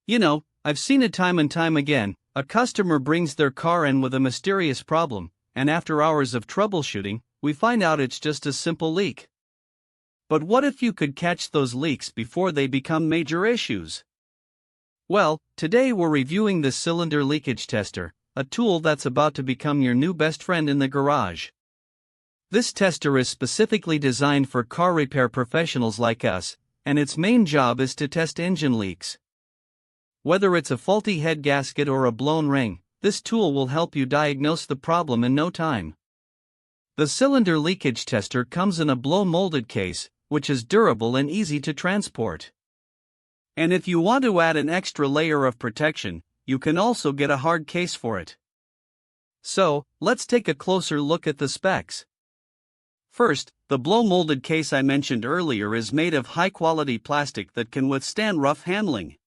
I've seen it time and time again. A customer brings their car in with a mysterious problem, and after hours of troubleshooting, we find out it's just a simple leak. But what if you could catch those leaks before they become major issues? Well, today we're reviewing the cylinder leakage tester, a tool that's about to become your new best friend in the garage. This tester is specifically designed for car repair professionals like us, and its main job is to test engine leaks. Whether it's a faulty head gasket or a blown ring, this tool will help you diagnose the problem in no time. The cylinder leakage tester comes in a blow-molded case, which is durable and easy to transport. And if you want to add an extra layer of protection, you can also get a hard case for it. So, let's take a closer look at the specs. First, the blow-molded case I mentioned earlier is made of high-quality plastic that can withstand rough handling.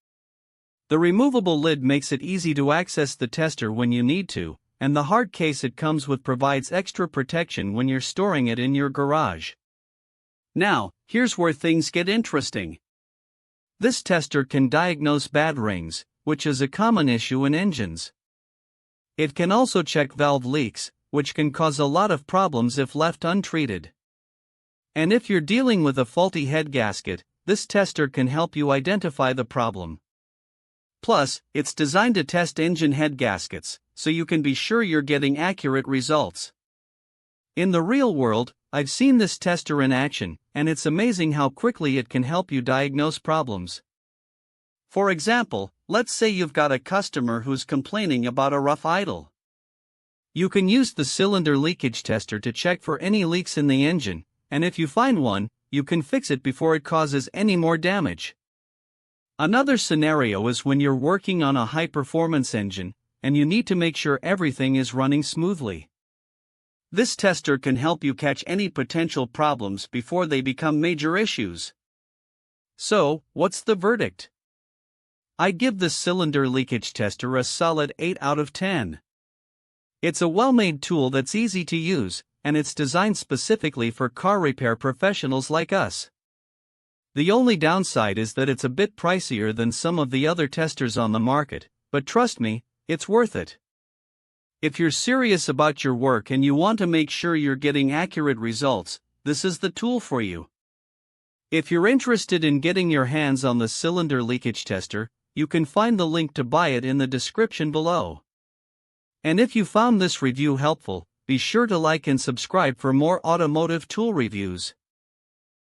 The removable lid makes it easy to access the tester when you need to, and the hard case it comes with provides extra protection when you're storing it in your garage. Now, here's where things get interesting. This tester can diagnose bad rings, which is a common issue in engines. It can also check valve leaks, which can cause a lot of problems if left untreated. And if you're dealing with a faulty head gasket, this tester can help you identify the problem. Plus, it's designed to test engine head gaskets, so you can be sure you're getting accurate results. In the real world, I've seen this tester in action, and it's amazing how quickly it can help you diagnose problems. For example, let's say you've got a customer who's complaining about a rough idle. You can use the cylinder leakage tester to check for any leaks in the engine, and if you find one, you can fix it before it causes any more damage. Another scenario is when you're working on a high-performance engine, and you need to make sure everything is running smoothly. This tester can help you catch any potential problems before they become major issues. So, what's the verdict? I give the cylinder leakage tester a solid 8 out of 10. It's a well-made tool that's easy to use, and it's designed specifically for car repair professionals like us. The only downside is that it's a bit pricier than some of the other testers on the market, but trust me, it's worth it. If you're serious about your work and you want to make sure you're getting accurate results, this is the tool for you. If you're interested in getting your hands on the cylinder leakage tester, you can find the link to buy it in the description below. And if you found this review helpful, be sure to like and subscribe for more automotive tool reviews.